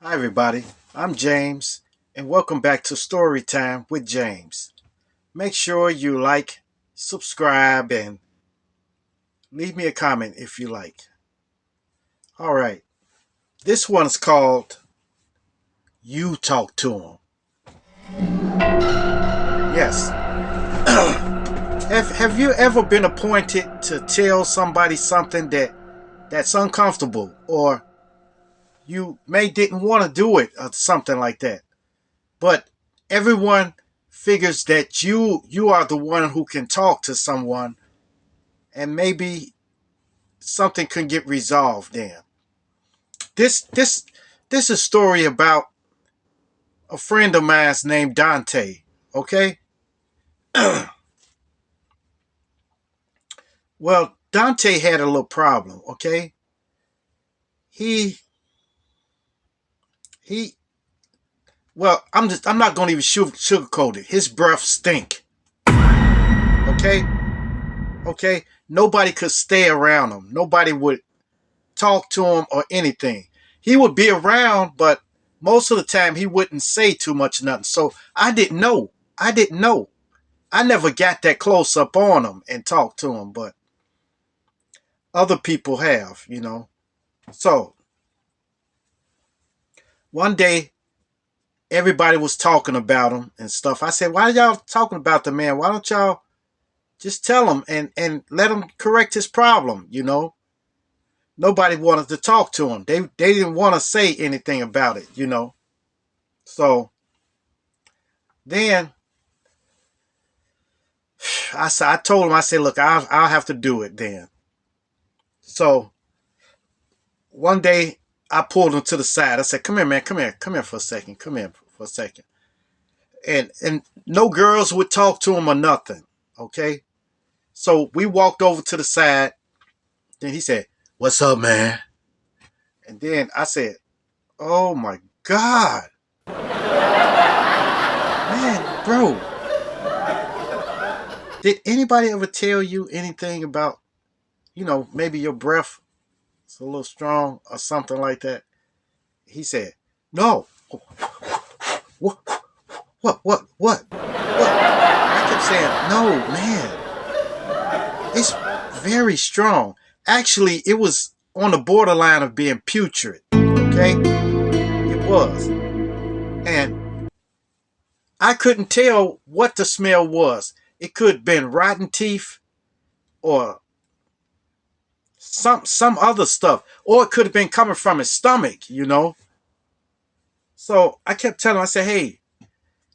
Hi, everybody. I'm James, and welcome back to Storytime with James. Make sure you like, subscribe, and leave me a comment if you like. All right. This one's called You Talk to Him. Yes. Have you ever been appointed to tell somebody something that's uncomfortable, or you may didn't want to do it, or something like that? But everyone figures that you are the one who can talk to someone, and maybe something can get resolved then. This is a story about a friend of mine's named Dante. Okay? Well, Dante had a little problem, okay? He he well, I'm not gonna even sugarcoat it. His breath stink. Okay? Okay? Nobody could stay around him. Nobody would talk to him or anything. He would be around, but most of the time he wouldn't say too much nothing. So I didn't know. I didn't know. I never got that close up on him and talked to him, but other people have. So one day everybody was talking about him and stuff. I said, "Why y'all talking about the man? Why don't y'all just tell him and let him correct his problem?" Nobody wanted to talk to him. They didn't want to say anything about it. So then I told him, I said, "Look, I'll have to do it then." So one day I pulled him to the side. I said, "Come here, man. Come here for a second. Come here for a second." And no girls would talk to him or nothing. Okay. So we walked over to the side. Then he said, "What's up, man?" And then I said, "Oh my God, man, bro, did anybody ever tell you anything about, maybe your breath is a little strong or something like that?" He said, "No." What? What? I kept saying, "No, man, it's very strong." Actually, it was on the borderline of being putrid. Okay, it was, and I couldn't tell what the smell was. It could have been rotten teeth or some other stuff, or it could have been coming from his stomach. So I kept telling him, I said, "Hey,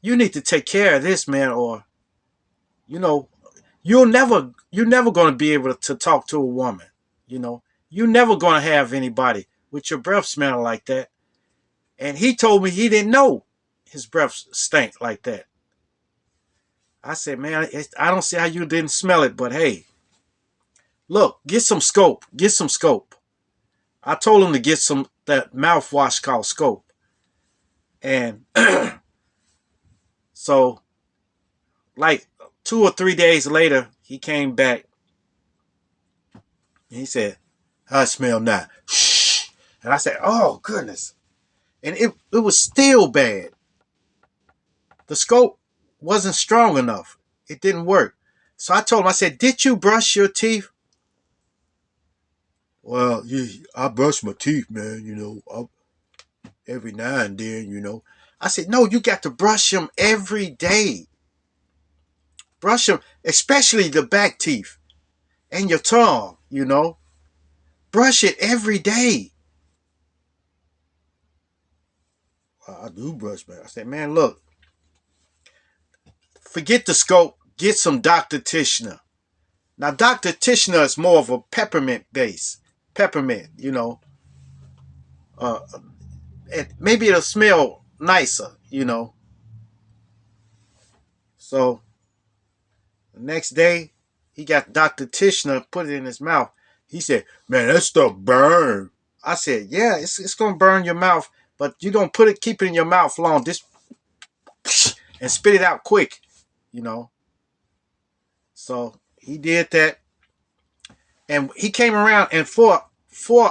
you need to take care of this, man, or you know, you're never going to be able to talk to a woman. You know, you're never going to have anybody with your breath smelling like that." And he told me he didn't know his breath stank like that. I said, "Man, I don't see how you didn't smell it, but hey, look, get some scope. Get some scope." I told him to get that mouthwash called Scope. And so, like 2 or 3 days later, he came back and he said, "I smell now." Shh. And I said, "Oh, goodness." And it was still bad. The scope wasn't strong enough. It didn't work. So I told him, I said, "Did you brush your teeth?" "Well, yeah, I brush my teeth, man, every now and then. I said, "No, you got to brush them every day. Brush them, especially the back teeth and your tongue. Brush it every day." "Well, I do brush, man." I said, "Man, look, forget the scope. Get some Dr. Tishner." Now, Dr. Tishner is more of a peppermint base. Peppermint. Uh, and maybe it'll smell nicer. So the next day, he got Dr. Tishner, put it in his mouth. He said, "Man, that stuff burn." I said, "Yeah, it's gonna burn your mouth, but you don't keep it in your mouth long. Just and spit it out quick. So he did that, and he came around, and for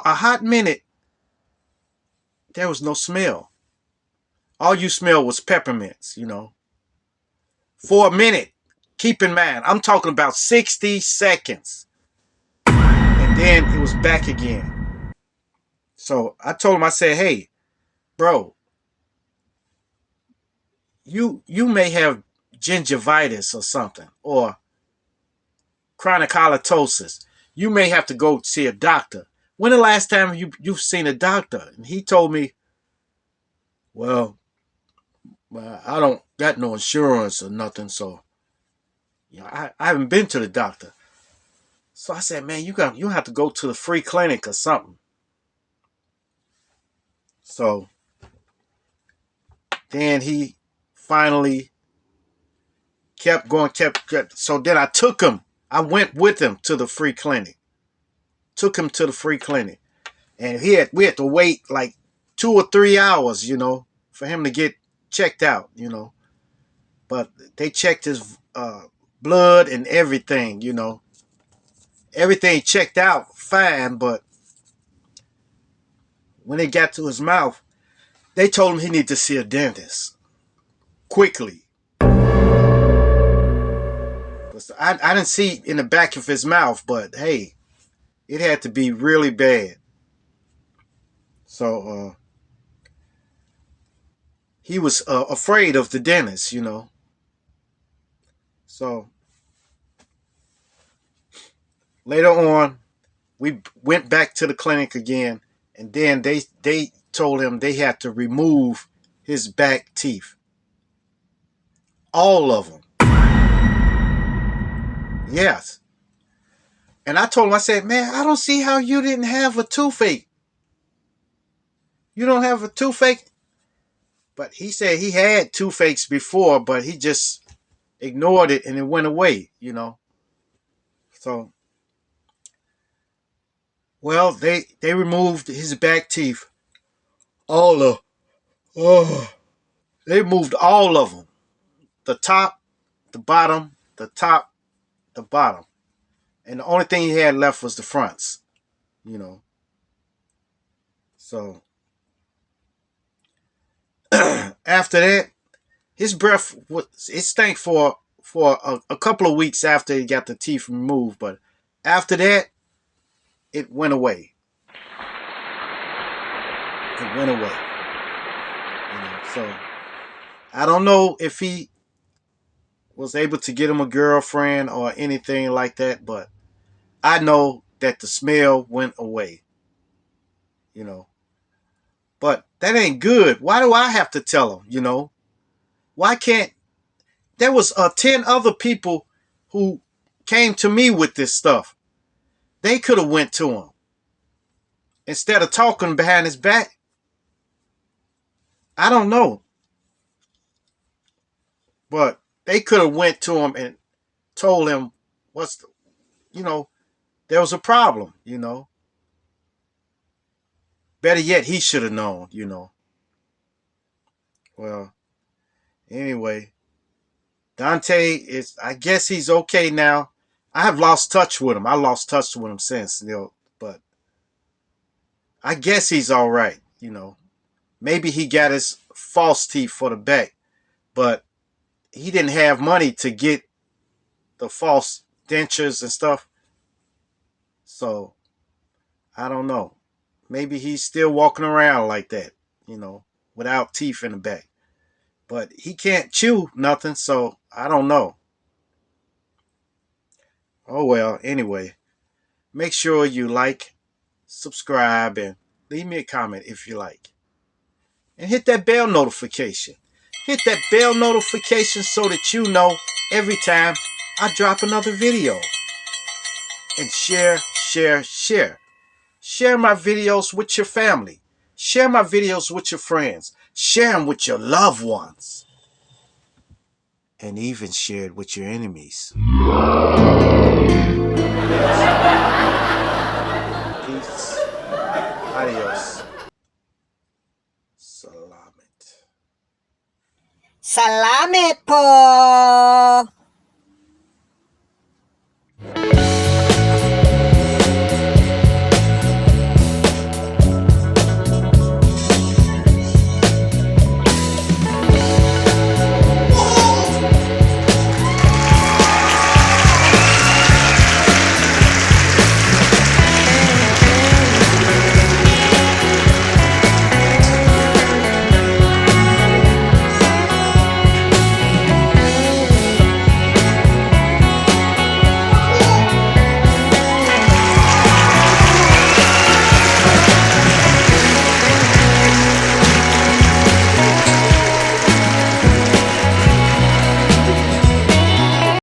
a hot minute, there was no smell. All you smelled was peppermints, you know. For a minute, keep in mind, I'm talking about 60 seconds. And then it was back again. So I told him, I said, hey, bro, you may have gingivitis or something, or chronic halitosis. You may have to go see a doctor. When the last time you've seen a doctor? And he told me, well, I don't got no insurance or nothing, so I haven't been to the doctor. So I said, man, you have to go to the free clinic or something. So then he finally kept going, kept. So then I took him. I went with him to the free clinic. Took him to the free clinic, and we had to wait like 2 or 3 hours, for him to get checked out, But they checked his blood and everything, Everything checked out fine, but when they got to his mouth, they told him he needed to see a dentist quickly. I didn't see in the back of his mouth, but hey, it had to be really bad. So he was afraid of the dentist, So later on, we went back to the clinic again, and then they told him they had to remove his back teeth, all of them. Yes. And I told him, I said, man, I don't see how you didn't have a toothache. You don't have a toothache? But he said he had toothaches before, but he just ignored it and it went away. So, well, they removed his back teeth. All of, oh, they removed all of them. The top, the bottom, the top, the bottom. And the only thing he had left was the fronts, you know. So, after that, his breath it stank for a couple of weeks after he got the teeth removed, but after that, it went away. It went away. So I don't know if he was able to get him a girlfriend or anything like that, but I know that the smell went away. You know. But that ain't good. Why do I have to tell him? Why can't there was 10 other people who came to me with this stuff. They could have went to him instead of talking behind his back. I don't know, but they could have went to him and told him what's the, there was a problem. Better yet, he should have known. Well, anyway, Dante is, I guess he's okay now. I have lost touch with him. I lost touch with him since, but I guess he's all right. Maybe he got his false teeth for the back, but he didn't have money to get the false dentures and stuff. So I don't know. Maybe he's still walking around like that, without teeth in the back. But he can't chew nothing, so I don't know. Oh well, anyway. Make sure you like, subscribe, and leave me a comment if you like. And hit that bell notification. Hit that bell notification so that you know every time I drop another video. And share, share, share. Share my videos with your family. Share my videos with your friends. Share them with your loved ones. And even share it with your enemies. Peace. Adios. Salamat. Salamat po!